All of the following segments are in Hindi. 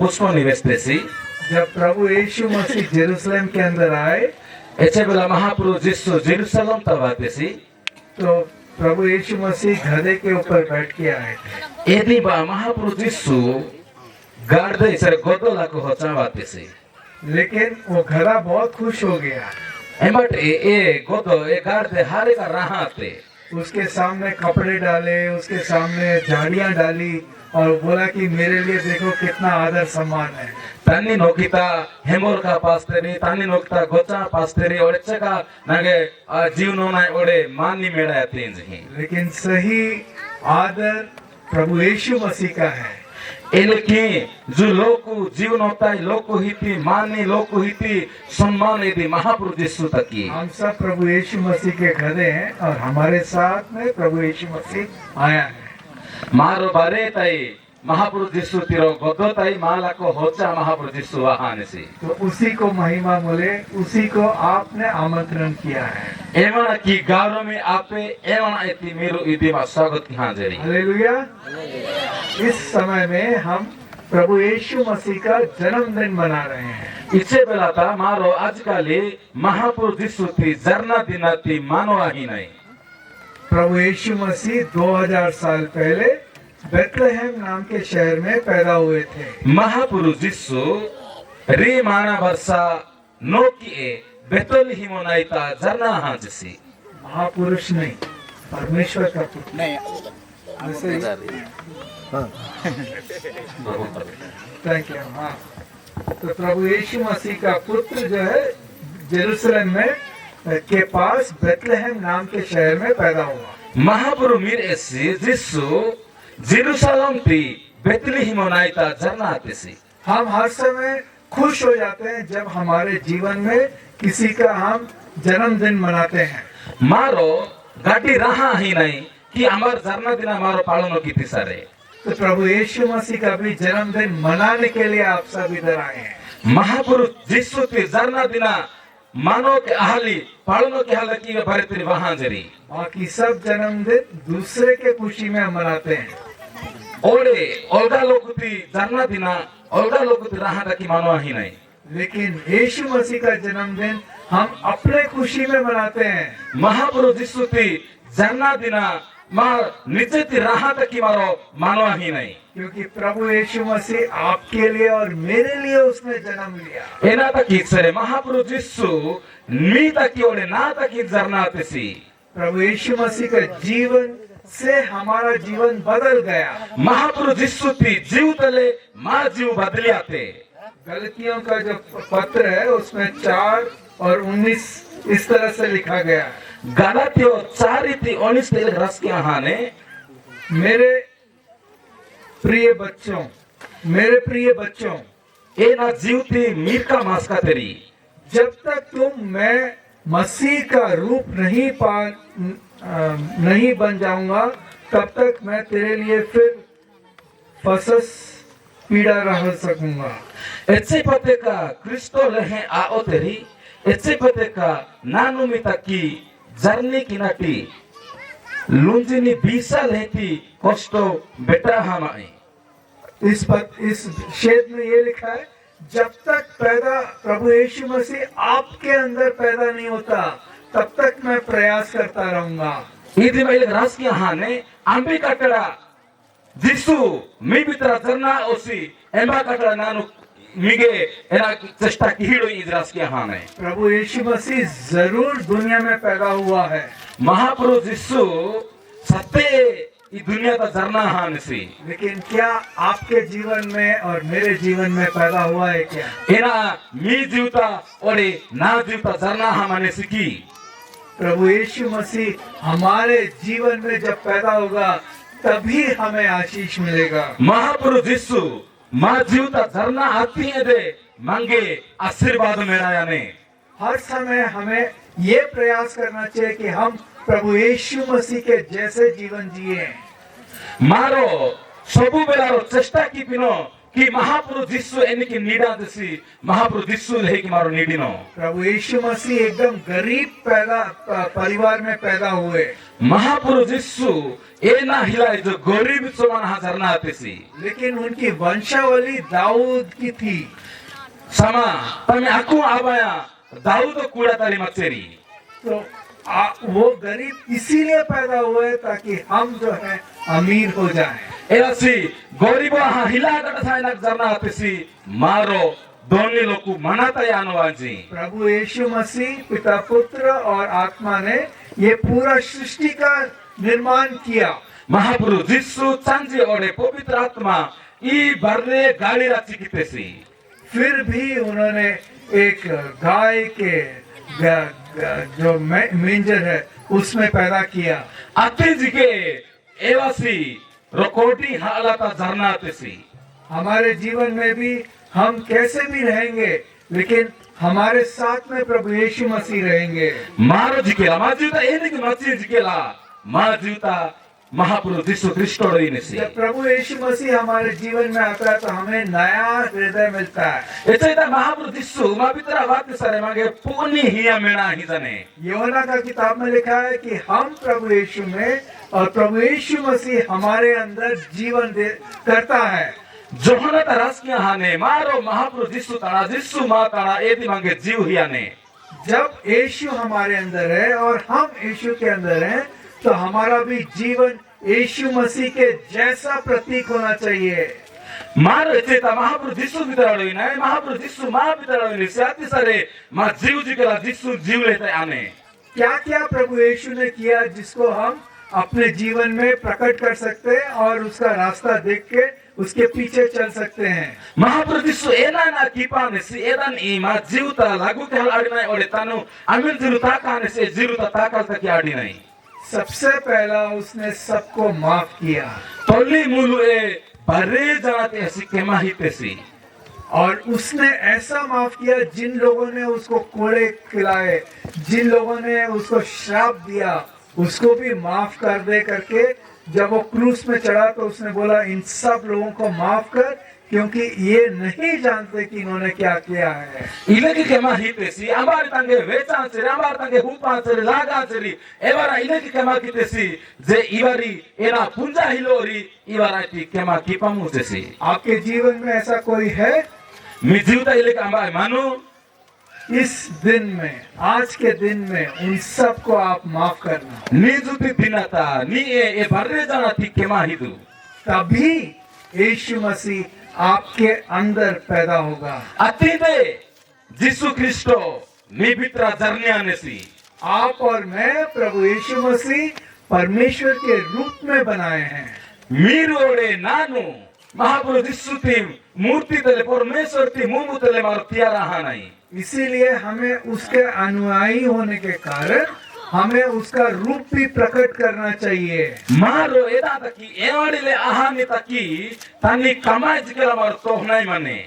पुष्प निवेश देसी जब प्रभु यीशु मसीह जेरूसलम के अंदर आए एचे बेला महाप्रभु जिसु जेरूसलम तवा देसी तो प्रभु यीशु मसीह गधे के ऊपर बैठ के आए थे। एदी बा महाप्रभु जिसु गार्डे सर गोदोला को होचावा देसी लेकिन वो गधा बहुत खुश हो गया। एमट ए गोदो ए गार्डे हारे का रहाते उसके सामने कपड़े डाले, उसके सामने झाड़ियां डाली और बोला कि मेरे लिए देखो कितना आदर सम्मान है। तन्नी नोकिता हेमोर का पास्तेरी तन्नी नोकिता गोचा पास्तेरी और का नगे जीवनों ना ओडे माननी मेड़ा तेंज ही लेकिन सही आदर प्रभु यीशु मसीह का है। इनकी जो लोगों जीवन होता है लोगों हिती माननी लोगों हिती सम्मान यदि महाप्रभु यीशु तक की हम सब प्रभु यीशु मसीह के गधे हैं और हमारे साथ में प्रभु यीशु मसीह आया है। मारो बारे ताई महाप्रभु यीशु तिरो गोदो ताई माला को होचा महाप्रभु यीशु वहां से तो उसी को महिमा बोले, उसी को आपने आमंत्रण किया है। एवं की गारों में आपे एवं इति मेरो इति मा स्वागत की हाजिरी हालेलुया। इस समय में हम प्रभु यीशु मसीह का जन्मदिन मना रहे हैं। इसे बेला था मारो आजकल महाप्रभु यीशु ती जरना दिनाती मानो ही नहीं। प्रभु यीशु मसीह 2000 साल पहले बेथलेहम नाम के शहर में पैदा हुए थे। महाप्रभु यीशु रे माना वर्षा नो किए बेथलेहम नाइता जरना हांजसी महापुरुष नहीं, परमेश्वर का पुत्र नहीं थैंक यू। हाँ, तो प्रभु यीशु मसीह का पुत्र जो है जेरूसलम में के पास बेथलेहम नाम के शहर में पैदा हुआ। महाप्रभु मीर ऐसी यीशु जेरूसलम थी बेथलेहम नाइता जरना आतेसी। हम हर समय खुश हो जाते हैं जब हमारे जीवन में किसी का हम जन्मदिन मनाते हैं। मारो गाड़ी रहा ही नहीं कि हमार जरना दिन हमारो पालनो की तिसारे तो प्रभु यीशु मसीह का भी जन्मदिन मनाने के लिए आप सब इधर आए हैं। महापुरुष यीशु ती जरना दिना मानो के आहली पालनो के हाल की भरे तेरी वहां जरी बाकी सब जन्मदिन दूसरे के खुशी में मनाते हैं। ओडे ओल्गा लोकुती जरना दिना ओल्गा लोकुती रहा की मानो ही नहीं। लेकिन यीशु मसीह का जन्मदिन हम अपने खुशी में मनाते हैं। महापुरुष यीशु ती जरना दिना मार निजे ती रहा की मारो मानो ही नहीं। क्योंकि प्रभु यीशु मसीह आपके लिए और मेरे लिए उसने जन्म लिया। एना तक सरे महापुरुष यीशु नी तक ओडे ना तक जरना आतेसी। प्रभु यीशु मसीह का जीवन से हमारा जीवन बदल गया। महापुरुष यीशु ती जीव तले मां जीव बदले आते। गलतियों का जो पत्र है उसमें 4 और 19 इस तरह से लिखा गया है। गलातियों 4 थी 19 तेल रस के आहाने मेरे प्रिय बच्चों ए ना जीवती मीर का मास का तेरी जब तक तुम मैं मसीह का रूप नहीं बन जाऊंगा तब तक मैं तेरे लिए फिर फसस पीड़ा रह सकूंगा। ऐसे पते का क्रिस्तो रहे आओ तेरी ऐसे पते का नानुमिता की जर्नी की नाटी लुंजिनी 20 साल रहती कष्टो बेटा हमारे। इस शेद में ये लिखा है जब तक पैदा प्रभु यीशु मसीह आपके अंदर पैदा नहीं होता तब तक मैं प्रयास करता रहूंगा। इधर में रास की हाने आंबे कटड़ा जिसु मी बितरा जरना ओसी एंबा कटड़ा नानु मिगे एना चेष्टा की हिड़ो इजरास की हाने। प्रभु यीशु मसीह जरूर दुनिया में पैदा हुआ है। महापुरुष यीशु सत्य इस दुनिया का जरना हाने से लेकिन क्या आपके जीवन में और मेरे जीवन में पैदा हुआ है क्या? एना मी जीवता और ना जीवता जरना हमाने सीखी। प्रभु यीशु मसीह हमारे जीवन में जब पैदा होगा तभी हमें आशीष मिलेगा। महापुरुष यीशु मां जीवता झरना आती है दे मांगे आशीर्वाद मेरा यानी हर समय हमें ये प्रयास करना चाहिए कि हम प्रभु यीशु मसीह के जैसे जीवन जिए। मारो सबु बेलारो चेष्टा की पिनो कि महापुरुष जिसु एनिकी नीडा देसी महापुरुष जिसु लेहे कि मारो नीडिनो प्रभु यीशु मसीह एकदम गरीब परिवार में पैदा हुए, महापुरुष जिसु एना हिलाए जो गरीब समान हजरना आतेसी लेकिन उनकी वंशावली दाऊद की थी। sama तमे aku abaya दाऊद कूड़ा ताली मचेरी तो वो गरीब इसीलिए पैदा हुए ताकि हम जो है अमीर हो जाएं। एसी गरीब हा हिला गट साइना जरना आतेसी मारो दोनी लोकु मनाता यानवाजी प्रभु यीशु मसीह पिता पुत्र और आत्मा ने ये पूरा सृष्टि का निर्माण किया। महापुरुष जिसु चांजी ओरे पवित्र आत्मा ई बरले गाड़ी राची कितेसी फिर भी उन्होंने एक गाय के जो मेंजर है उसमें पैदा किया। अतेज के एवासी रोकोटी हालाता झरना आतेसी हमारे जीवन में भी हम कैसे भी रहेंगे लेकिन हमारे साथ में प्रभु यीशु मसीह रहेंगे। मारो जिकेला मा जीवता एनिकी मची जिकेला मा जीवता महापुरुष जिसु क्रिस्टो इनेसी जब प्रभु यीशु मसीह हमारे जीवन में आता है तो हमें नया हृदय मिलता है। एचैता महापुरुष जिसु मा बितरा बात सारे मागे पुनी हिया मेना ही जाने यूहन्ना का किताब में लिखा है कि हम प्रभु यीशु में और प्रभु यीशु मसीह हमारे अंदर जीवन करता है। जोहना तरस के हाने मारो महापुरुष जिसु ताना जिसु मा ताना एदी मांगे जीव हियाने जब यीशु हमारे अंदर है और हम यीशु के अंदर हैं तो हमारा भी जीवन यीशु मसीह के जैसा प्रतीक होना चाहिए। मारो एचैता महापुरुष जिसु बितराडोई ना महापुरुष जिसु मा बितराडोई से आती सारे मा जीव जिकेला जिसु जीव लेते आने क्या क्या प्रभु यीशु ने किया जिसको हम अपने जीवन में प्रकट कर सकते हैं और उसका रास्ता देख के उसके पीछे चल सकते हैं। महापुरुष जिसु एना ना कीपाने से एदन ईमा जीवता लागू के हल आड़ी नहीं ओडे तानु अमीर जीवता काने से जीवता ताकल तक आड़ी नहीं। सबसे पहला उसने सबको माफ किया तोली मुलु ए बरे जाते ऐसी केमा ही तेसी और उसने ऐसा माफ किया जिन लोगों ने उसको कोड़े खिलाए, जिन लोगों ने उसको श्राप दिया उसको भी माफ कर दे करके जब वो क्रूस में चढ़ा तो उसने बोला इन सब लोगों को माफ कर क्योंकि ये नहीं जानते कि इन्होंने क्या किया है। इलेकी केमा ही तेसी अमार तंगे वेचा चेरी अमार तंगे हुपा चेरी लागा चेरी एवारा इलेकी केमा की तेसी जे इवारी एना पुंजा हिलोरी इवारा ती केमा कीपामु तेसी। आपके जीवन में ऐसा कोई है? मी जीवता इलेकी अमार मानु इस दिन में आज के दिन में उन सब को आप माफ करना। नी जुती दिनाता नी ए बर्रे जाना थी केमा ही दू तभी यीशु मसीह आपके अंदर पैदा होगा। अतीते जिसु क्रिस्टो नी बितरा जर्निया नेसी आप और मैं प्रभु यीशु मसीह परमेश्वर के रूप में बनाए हैं। मीरोड़े नानु महापुरुष जिसु ती मूर्ति तले परमेश्वर ती मुमु तले मार तियारा हानाई इसीलिए हमें उसके अनुयायी होने के कारण हमें उसका रूप भी प्रकट करना चाहिए। मारो एदा तकी एवाड़ीले आहानी तकी तानी कमाई जिकेला मार तोहनाई माने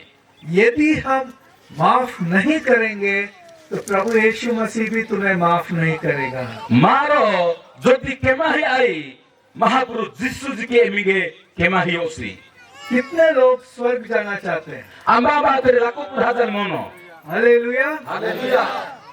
यदि हम माफ नहीं करेंगे तो प्रभु यीशु मसीह भी तुम्हें माफ नहीं करेगा। मारो जोती केमा ही आई महापुरुष जिसु जी के मिगे केमा ही ओसी कितने लोग स्वर्ग जाना चाहते हैं? अम्बा बातरे लाको पुरादन मोनो हालेलुया हालेलुया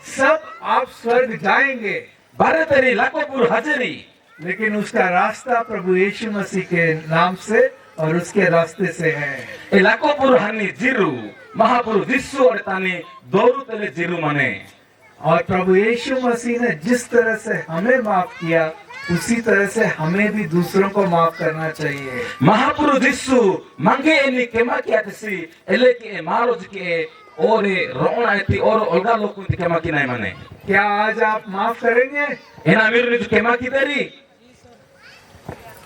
सब आप स्वर्ग जाएंगे बारे तेरी लाको पुर हाजरी लेकिन उसका रास्ता प्रभु यीशु मसीह के नाम से और उसके रास्ते से है। ए लाको पुर हानी जिरु महापुरुष जिसु और तानी दोरु तले जिरु मने और प्रभु यीशु मसीह ने जिस तरह से हमें माफ किया उसी तरह से हमें भी दूसरों को माफ करना चाहिए। महापुरुष जिसु मांगे एनी केमा किया तिसी एले के मारो के ओरे रोना इति और ओल्गा लोग इति केमा की नहीं माने क्या आज आप माफ करेंगे? एना मीर ने केमा की तेरी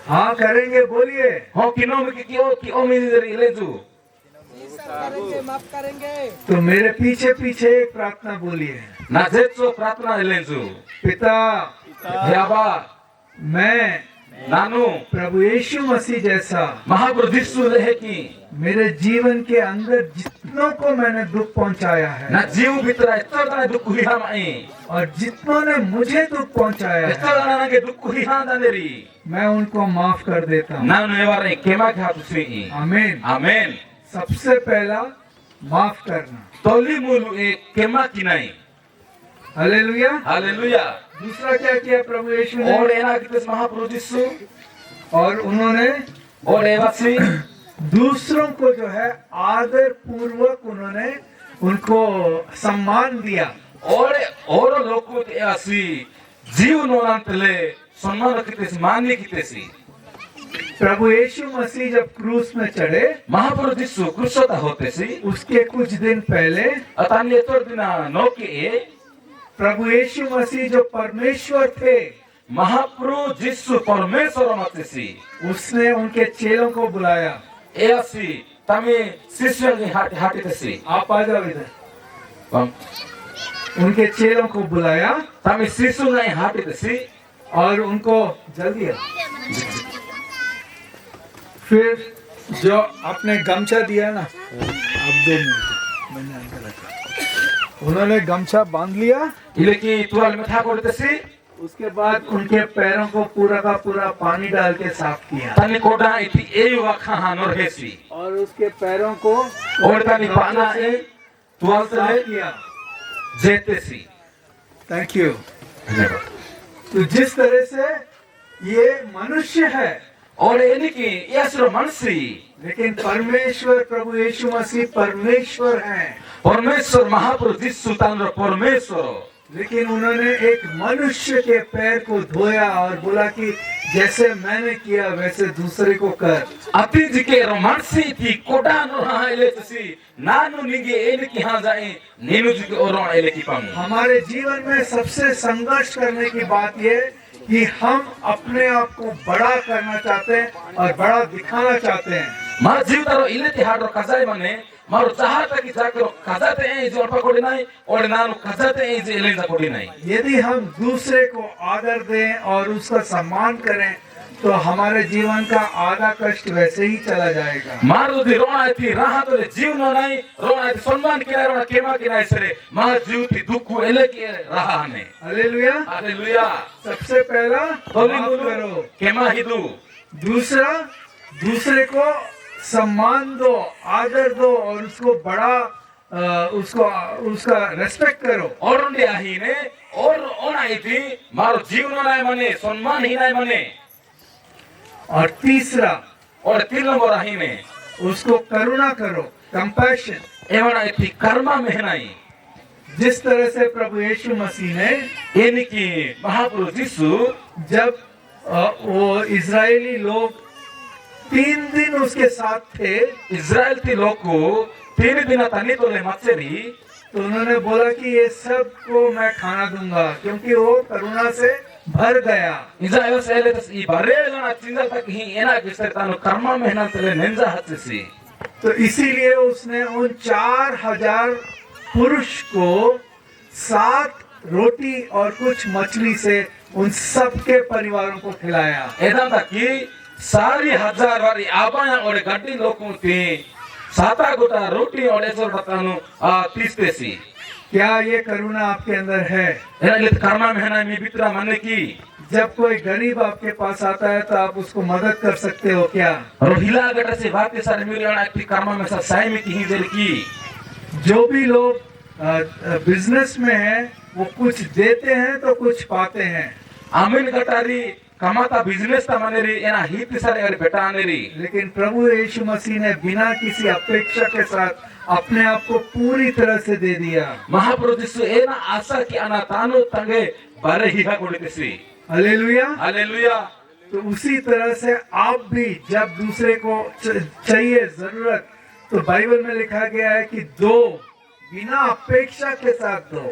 हाँ करेंगे बोलिए। हो किनो में की ओ मिजरी लेजू माफ करेंगे। तो मेरे पीछे पीछे एक प्रार्थना बोलिए ना जेचो प्रार्थना लेजू पिता याबा मैं नानु प्रभु यीशु मसीह जैसा महापुरुष जिसु लेहे की मेरे जीवन के अंदर जितनों को मैंने दुख पहुंचाया है ना जीव बितरा इतना तना दुख हुआ माई और जितनों ने मुझे दुख पहुंचाया इतना है तना ना के दुख हुआ दानेरी मैं उनको माफ कर देता हूँ। ना ने वारे केमा खा तुसी आमीन। आमेन सबसे पहला माफ करना। Toli mulu e kema kinai. Hallelujah. Haleluya. दूसरा क्या किया प्रभु यीशु ने? और एना कितने महाप्रभु जिसु और उन्होंने और एवासी दूसरों को जो है आदर पूर्वक उन्होंने उनको सम्मान दिया। और लोगों के एवासी जीव नोनांतले सम्मान कितेसी मान्य कितेसी प्रभु यीशु मसीह जब क्रूस में चढ़े महाप्रभु जिसु क्रूसोता होते सी उसके कुछ दिन पहले अतान्य तोर दिना नौके प्रभु यीशु मसीह जो परमेश्वर थे महाप्रभु जिसु परमेश्वर मातेसी उसने उनके चेलों को बुलाया। एवासी तमे शिष्यों की हाटी तेसी आप आ जाओ इधर। उनके चेलों को बुलाया तमे शिष्यों की हाटी तेसी और उनको जल्दी आओ। फिर जो आपने गमछा दिया ना, अब 2 मिनट मैंने अंदर रखा। उन्होंने गमछा बांध लिया, इले की तुवाल में था कोड़ते सी उसके बाद उनके पैरों को पूरा का पूरा पानी डाल के साफ किया तने कोड़ा इति ए वखा हानोर हेसी और उसके पैरों को और तने पाना ए तुवाल से ले किया। जेते सी थैंक यू। धन्यवाद। तो जिस तरह से ये मनुष्य है और यानी कि यशरो मनसी लेकिन परमेश्वर प्रभु यीशु मसीह परमेश्वर हैं, परमेश्वर महाप्रभु जिसु तांद्र परमेश्वर लेकिन उन्होंने एक मनुष्य के पैर को धोया और बोला कि जैसे मैंने किया वैसे दूसरे को कर। अति जिके रोमांसी थी कोडा नो हाइले तसी नानु निगे एन की हां जाए नीनु जिके और एले की पामु। हमारे जीवन में सबसे संघर्ष करने की बात ये कि हम अपने आप को बड़ा करना चाहते हैं और बड़ा दिखाना चाहते हैं। मा जीवतारो इले तिहाडो कजाय माने मारो चाहता कि जाकरो कजाते हैं जो अल्पा कोडी नहीं और नानु कजाते हैं जो एले जा कोडी नहीं। यदि हम दूसरे को आदर दें और उसका सम्मान करें तो हमारे जीवन का आधा कष्ट वैसे ही चला जाएगा। मारो दी रोना थी राह तो जीव न नहीं रोना थी सम्मान किना रोना केमा किना सरे मा जीव थी दुख एले के राह ने। Hallelujah hallelujah. सबसे पहला तोली माफ मुलु करो, केमा हिदू दूसरा दूसरे को सम्मान दो, आदर दो और उसको बड़ा उसका रेस्पेक्ट करो। और उन्हें आही ने और ओना थी मारो जीव न नहीं मने सम्मान ही नहीं मने। और तीसरा और 3 नंबर आही ने उसको करुणा करो, कंपैशन। एवं थी कर्मा में नहीं जिस तरह से प्रभु यीशु मसीह ने यानी कि महाप्रभु जिसु जब वो इजरायली लोग 3 दिन उसके साथ थे, इज़राइल के लोग को 3 दिन तनी तो ले मत्सरी तो उन्होंने बोला कि ये सब को मैं खाना दूंगा क्योंकि वो करुणा से भर गया। इज़राइल से ले तो ई बारे लना चिंता तक ही एना किसे तानो कर्मा मेहनत ले नेंजा हत्सी तो इसीलिए उसने उन 4000 पुरुष को 7 रोटी और कुछ मछली से उन सबके परिवारों को खिलाया। एदा तक कि सारी 1000 वाली आबाया और गड्डी लोगों थे 7 गोटा रोटी और ऐसा बतानो 30 तेसी। क्या ये करुणा आपके अंदर है? एना ले कर्मा मेहनत में बितरा माने की जब कोई गरीब आपके पास आता है तो आप उसको मदद कर सकते हो क्या? रोहिला गटा से बात के सारे मेरे आना की कर्मा में सा साई में की देर की जो भी लोग बिजनेस में है वो कुछ देते हैं तो कुछ पाते हैं। आमीन गटारी कमाता बिजनेस ता माने रे एना हित सारे अरे बेटा आने रे। लेकिन प्रभु यीशु मसीह ने बिना किसी अपेक्षा के साथ अपने आप को पूरी तरह से दे दिया। महाप्रभु जिसु एना आशा की अना तानो तंगे बारे ही हा कोड़ी तेसी। Hallelujah hallelujah. तो उसी तरह से आप भी जब दूसरे को चाहिए जरूरत तो बाइबल में लिखा गया है कि दो, बिना अपेक्षा के साथ दो।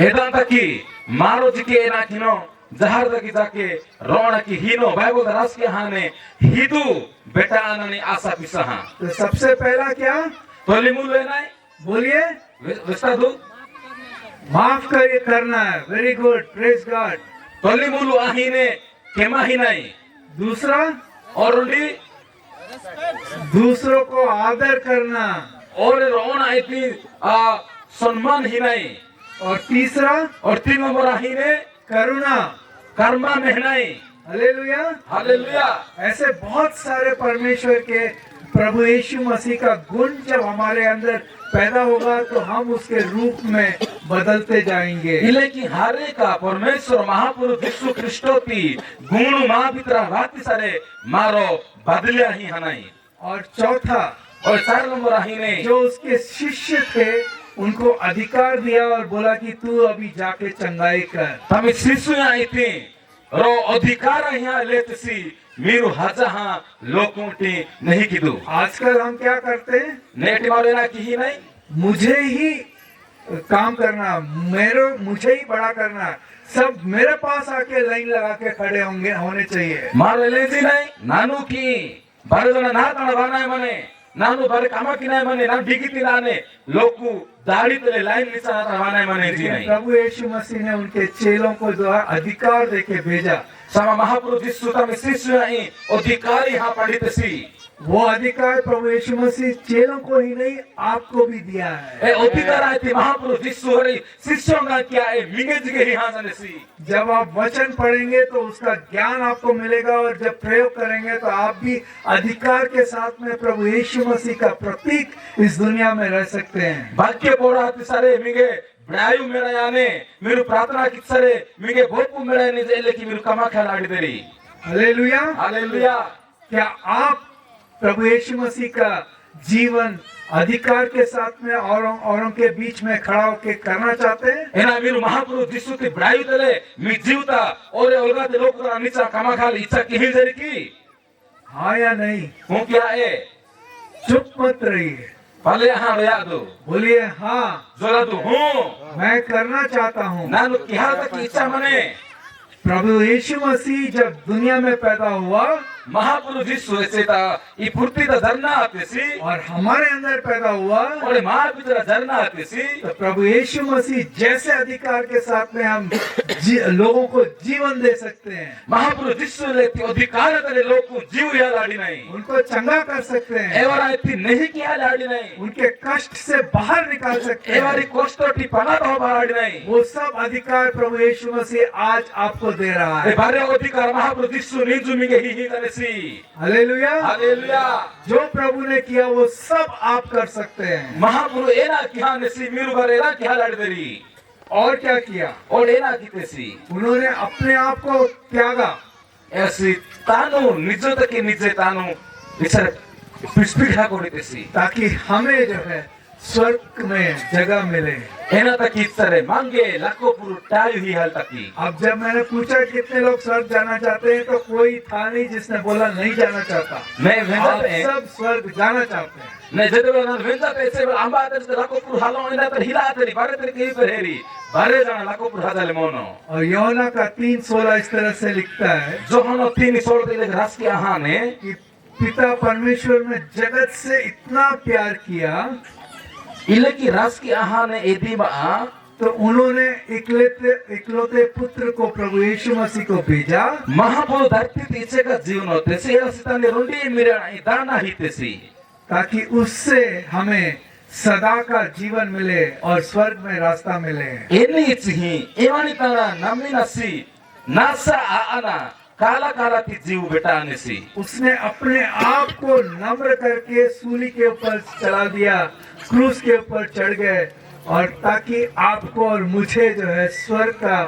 एदा तकी मारो जिके एना किनो जहर तकी जाके रोना की हीनो बाइबल रास के हाने हिदू बेटा आननी आशा पिसहा। तो सबसे पहला क्या तोली मूल लेना बोलिए? विस्तार दो माफ करना है। Very good, praise God. तोली मूल आहीने केमा ही नहीं। दूसरा और उन्हें दूसरों को आदर करना और रोना इतनी सम्मान ही नहीं। और तीसरा और 3 नंबर ही ने करुणा, कर्मा में नहीं। Hallelujah hallelujah. ऐसे बहुत सारे परमेश्वर के प्रभु यीशु मसीह का गुण जब हमारे अंदर पैदा होगा तो हम उसके रूप में बदलते जाएंगे। लेकिन हारे का परमेश्वर महापुरुष यीशु ख्रिस्टोती गुण महाभितरा राति सारे मारो बदलिया ही हनाई। और चौथा, और 4 नंबर ही ने जो उसके शिष्य थे उनको अधिकार दिया और बोला कि तू अभी जाके चंगाई कर। तमे शिशुया इति रो अधिकार यहाँ लेतसी मीरु हजहा लोकोटी नहीं किदु। आजकल हम क्या करते हैं, नेटी मारेना की ही नहीं, मुझे ही काम करना, मुझे ही बड़ा करना, सब मेरे पास आके लाइन लगा के खड़े होने चाहिए। मारे लेजी नहीं नानू की बारे जना ना तना बनाए मने नानू बारे कामा की नहीं मने ना डिगीती नाने लोकु दाढ़ी तले लाइन नीचा ना बनाए मने जी नहीं। प्रभु यीशु मसीह ने उनके चेलों को जो है अधिकार देके भेजा। sama महापुरुष यीशु तमे शिशु ही अधिकार यहाँ पढ़ितसी वो अधिकार प्रभु यीशु मसीह चेलों को ही नहीं आपको भी दिया है। ए अधिकार आती महापुरुष यीशु हरी शिष्यों का क्या है मिंगेज के यहाँ जनसी। जब आप वचन पढ़ेंगे तो उसका ज्ञान आपको मिलेगा और जब प्रयोग करेंगे तो आप भी अधिकार के साथ में प्रभु यीशु मसीह का प्रतीक इस दुनिया में रह सकते हैं। वाक्य पढ़ा सारे मिंगे ब्रायु मेरा याने मेरू प्रार्थना किसरे मिंगे भोपू मेरा नहीं जेले की मेरू कमा ख्याल आड़ी देरी। Hallelujah, hallelujah. क्या आप प्रभु यीशु मसीह का जीवन अधिकार के साथ में औरों के बीच में खड़ा होकर करना चाहते हैं? एना मेरू महापुरुष यीशु की ब्रायु तले मी जीवता और ओलगा ते लोग का नीचा कमा ख्याल इच्छा की जरी की हाँ या नहीं? हूँ क्या है? चुप मत रहिए, पहले हाँ रोया दो, बोलिए हाँ जोरा दो हूँ मैं करना चाहता हूँ। नानु क्या तक इच्छा मने प्रभु यीशु मसीह जब दुनिया में पैदा हुआ महापुरुष यीशु ऐसे था ये फुर्ती ता झरना आते सी और हमारे अंदर पैदा हुआ और महापिता झरना आते सी तो प्रभु यीशु मसीह जैसे अधिकार के साथ में हम लोगों को जीवन दे सकते हैं। महापुरुष यीशु लेती अधिकार तेरे लोग को जीव या लाड़ी नहीं उनको चंगा कर सकते हैं, एवरा इतनी नहीं किया लाड़ी नहीं उनके कष्ट से बाहर निकाल सकते हैं, एवरी कोष्टो टिपना तो बाड़ी नहीं। वो सब अधिकार प्रभु यीशु मसीह आज आपको दे रहा है। बारे अधिकार महापुरुष यीशु नहीं जुमिगे ही तने सी। Hallelujah, hallelujah. जो प्रभु ने किया वो सब आप कर सकते हैं। महापुरुष एना किया ने सी मीरू बारे एना किया लाड़ी देरी और क्या किया, और एना कीते सी उन्होंने अपने आप को त्यागा। ऐसी तानु निजो तक निजे तानु विचार पिस्पिखा को देते सी ताकि हमें जो है स्वर्ग में जगह मिले। एना तक इच्छा मांगे लाखों पुरु टाई हुई हाल तक की। अब जब मैंने पूछा कितने लोग स्वर्ग जाना चाहते हैं तो कोई था नहीं जिसने बोला नहीं जाना चाहता। मैं वेंदा आप पे सब स्वर्ग जाना चाहते हैं। ने जदे ना वेंदा पे से आंबा ते लाखों पुरु हालो इना तर हिला तरी बारे तरी के पर हेरी बारे जाना लाखों पुरु हाजाले मोनो। और यूहन्ना का 3:16 इस तरह से लिखता है जो हम 3:16 ते रास के आहाने कि पिता परमेश्वर ने जगत से इतना प्यार किया इले की रास की आहाने एदी बा तो उन्होंने इकलौते पुत्र को प्रभु यीशु मसीह को भेजा। महापुरु धरती तीचे का जीवन होते से अस्ताने रुंडी मिरा दाना हिते सी ताकि उससे हमें सदा का जीवन मिले और स्वर्ग में रास्ता मिले। एनी इचही एवानी तारा नमीना सी नासा आना काला काला ती जीव बेटाने सी उसने अपने आप को नम्र करके सूली के ऊपर चला दिया, क्रूस के ऊपर चढ़ गए और ताकि आपको और मुझे जो है स्वर्ग का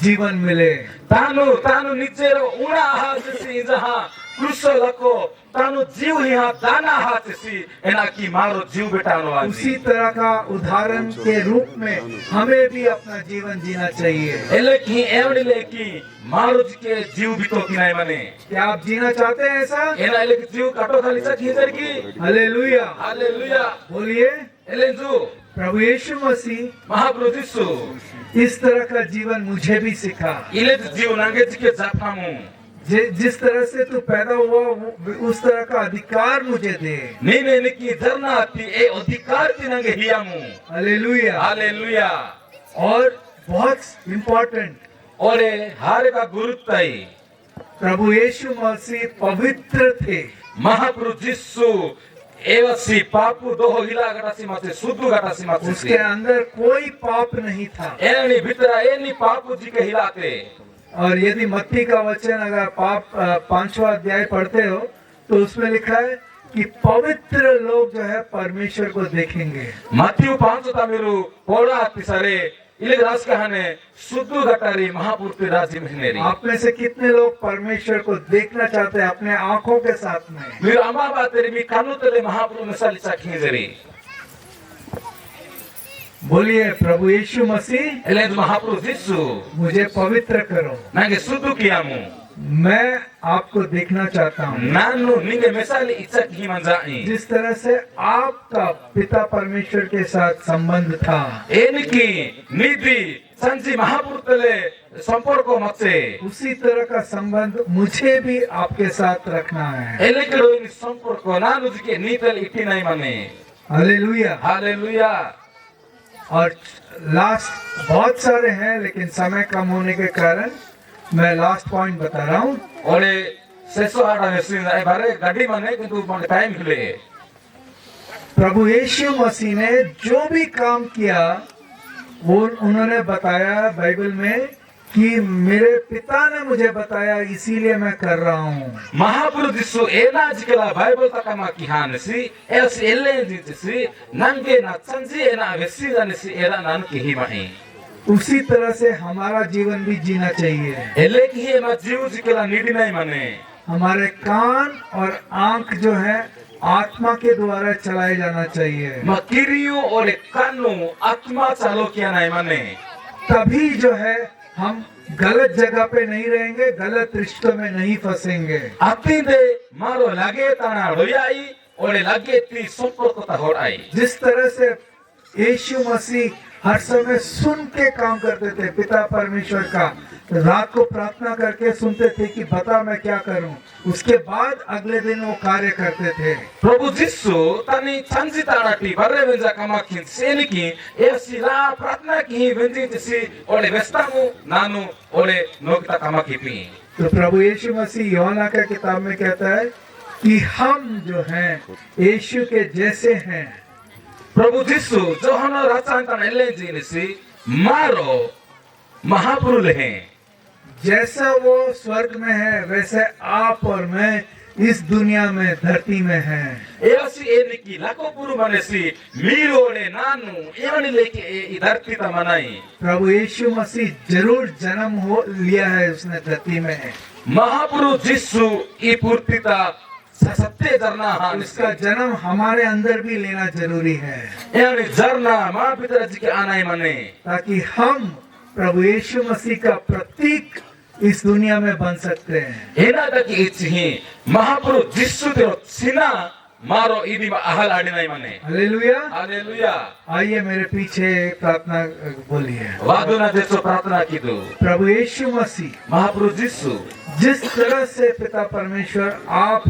जीवन मिले। तानु तानु नीचे रो उड़ा हाथ सी जहां क्रूसो लको तानु जीव यहाँ दाना हाथ सी एना की मारो जीव बेटानो आजी। उसी तरह का उदाहरण के रूप में हमें भी अपना जीवन जीना चाहिए। एले की एवड़ी ले की मारो जी के जीव भी तो की नहीं बने। क्या आप जीना चाहते हैं ऐसा? एना एले की जीव काटो खाली सा खींचर की। Hallelujah, hallelujah. बोलिए एले जो प्रभु यीशु मसीह महापुरुष यीशु इस तरह का जीवन मुझे भी सिखा। इले जीव नांगे जी के जाफामू जिस तरह से तू पैदा हुआ उस तरह का अधिकार मुझे दे। नीने निकी धरना आती ए अधिकार की नंगे हियामू। Hallelujah, hallelujah. और बहुत इम्पोर्टेंट और हारे का गुरुत्व है प्रभु यीशु मसीह पवित्र थे। महापुरुष यीशु एवसी पापु दोहो हिला गटासी माते सुद्धु गटासी माते उसके अंदर कोई पाप नहीं था। एनी भीतरा एनी पापु जी के हिलाते। और यदि मत्ती का वचन अगर पाप 5वां अध्याय पढ़ते हो तो उसमें लिखा है कि पवित्र लोग जो है परमेश्वर को देखेंगे। Matiu pancho tamiru pola tisare ilig ras kahane suddu gatari mahapurti raji mehneri. आप में से कितने लोग परमेश्वर को देखना चाहते हैं अपने आंखों के साथ में? Mir ama bateri mi kanu tele mahapuru misali sakhingeri. बोलिए प्रभु यीशु मसीह Eled mahapuru Jisu मुझे पवित्र करो, nange suddu kiyamu. मैं आपको देखना चाहता हूँ Nanu ninge misali ichak himanjai. जिस तरह से आपका पिता परमेश्वर के साथ संबंध था, Eniki nidi sanji mahapuru tele samporko matse. उसी तरह का संबंध मुझे भी आपके साथ रखना है। Elekero ini samporko nanu jike nitel itinai mane. Hallelujah. Hallelujah. और लास्ट बहुत सारे हैं लेकिन समय कम होने के कारण मैं लास्ट पॉइंट बता रहा हूँ। Ole seso hada mesin ai bare gadi mane kintu mane time hile. प्रभु यीशु मसीह ने जो भी काम किया वो उन्होंने बताया बाइबल में कि मेरे पिता ने मुझे बताया इसीलिए मैं कर रहा हूँ। Mahapuru Jisu ena jikela Bible takama kihanesi els ellenjisi nange na sanji ena vesi janesi era nan kihimai. उसी तरह से हमारा जीवन भी जीना चाहिए। Elle ki ema jiu jikela nidinai mane. हमारे कान और आंख जो है आत्मा के द्वारा चलाए जाना चाहिए, Makiriu ole kanu atma chalo kianai mane. तभी जो है हम गलत जगह पे नहीं रहेंगे, गलत रिश्तों में नहीं फंसेंगे। Atinde maro lage tana royai ole lage ti somporko ta horai. जिस तरह से यीशु मसीह हर समय सुन के काम करते थे पिता परमेश्वर का, रात को प्रार्थना करके सुनते थे कि बता मैं क्या करूं, उसके बाद अगले दिन वो कार्य करते थे। Prabhu Jisu tani chanji tarati barre benja kamakin seniki esi la pratna ki benji tisi ole vestamu nanu ole nokta kamakipi. तो प्रभु यीशु मसीह यूहन्ना का किताब में कहता है कि हम जो हैं यीशु के जैसे हैं। Prabhu Jisu Johana rachantan ellenji nisi maro mahapuru lehe. जैसा वो स्वर्ग में है वैसे आप और मैं इस दुनिया में धरती में हैं। Esi eniki lako puru manesi miru ole nanu yani leke idarti tamanai. प्रभु यीशु मसीह जरूर जन्म हो लिया है उसने धरती में। Mahapuru Jisu ipurtita सत्य जरना हाँ उसका जन्म हमारे अंदर भी लेना जरूरी है यानी जरना माँ पिता जी के आना ही मने ताकि हम प्रभु यीशु मसीह का प्रतीक इस दुनिया में बन सकते हैं। एना तक इच्छी महाप्रभु जिसु तेरो सिना मारो इदी आहल आड़ी नहीं मने। हालेलुया। हालेलुया। आइए मेरे पीछे प्रार्थना बोलिए। वादुना जैसो प्रार्थना की दो। प्रभु यीशु मसीह महाप्रभु जिसु जिस तरह से पिता परमेश्वर आप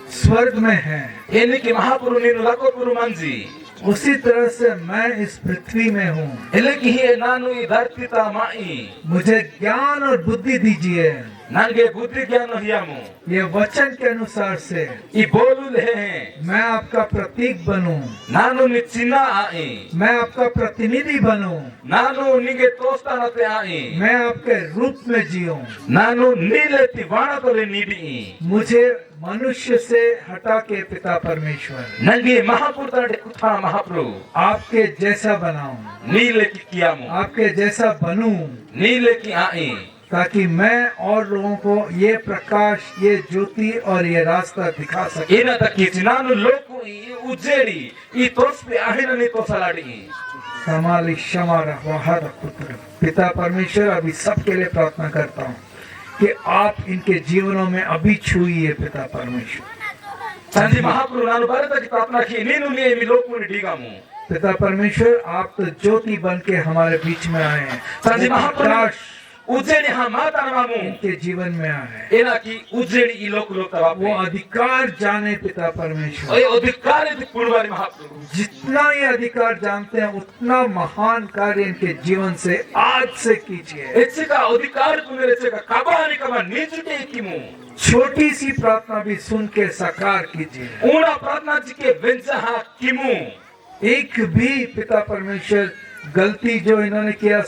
स्वर्ग में हैं, इनकी महाप्रभु नीनु लाको पुरु मंजी उसी तरह से मैं इस पृथ्वी में हूँ। इलेकी ही नानु धरती ता माई मुझे ज्ञान और बुद्धि दीजिए, नंगे बुद्धि ज्ञान हियामु ये वचन के अनुसार से ई बोलु ले हैं मैं आपका प्रतीक बनूं, नानु निचिना आई मैं आपका प्रतिनिधि बनूं, नानु निगे तोस्ता नते आई मैं आपके रूप में जीऊं। नानु नीले तिवाना तोले नीडी मुझे मनुष्य से हटा के पिता परमेश्वर नंगे महापुरता कुथा महाप्रभु आपके जैसा बनाऊं, नीले की कियामु आपके जैसा बनूं, नीले की आई ताकि मैं और लोगों को ये प्रकाश, ये ज्योति और ये रास्ता दिखा सके। ina takichi nanu loku i ujeri i tospe ahina ni tosaladi कमाली क्षमा वहाद पुत्र पिता परमेश्वर अभी सबके लिए प्रार्थना करता हूँ कि आप इनके जीवनों में अभी छुइए पिता परमेश्वर। sanji mahaprabhu nanu barata ki pratna ki ninu liye mi loku ni digamu पिता परमेश्वर आप तो ज्योति बन के हमारे बीच में आए हैं, sanji mahaprabhu प्रकाश ujeri ha mata namamu इनके जीवन में आए, ena ki ujeri i loku lokta वो bapu अधिकार जाने पिता परमेश्वर। oye odhikare di purvari mahaprabhu जितना ये अधिकार जानते हैं उतना महान कार्य इनके जीवन से आज से कीजिए। echika odhikare kunere cheka kabani kama nijute ikimu छोटी सी प्रार्थना भी सुन के साकार कीजिए। una pratna ji ke venja ha kimu एक भी पिता परमेश्वर गलती जो इन्होंने किया